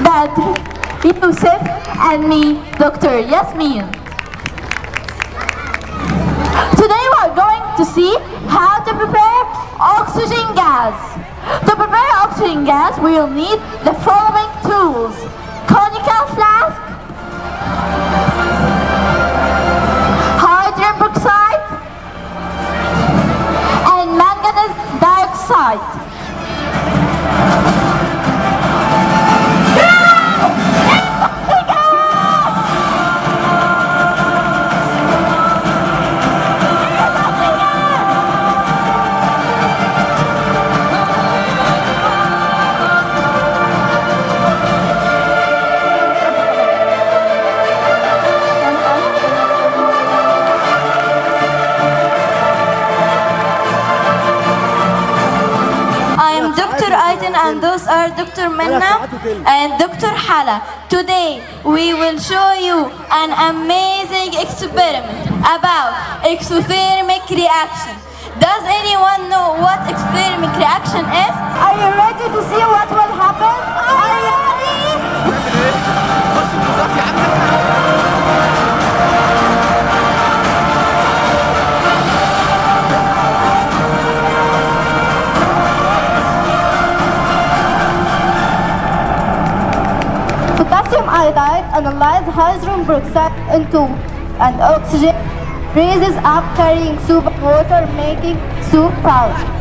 Badr, Yusuf, and me, Dr. Yasmin. Today we are going to see how to prepare oxygen gas. To prepare oxygen gas, we will need the following tools: conical flask, hydrogen peroxide, and manganese dioxide. And those are Dr. Minna and Dr. Hala. Today we will show you an amazing experiment about exothermic reaction. Does anyone know what exothermic reaction is? Are you ready to see what will happen? Are you ready? Potassium iodide analyzes hydrogen peroxide into and oxygen raises up carrying soup and water making soup powder.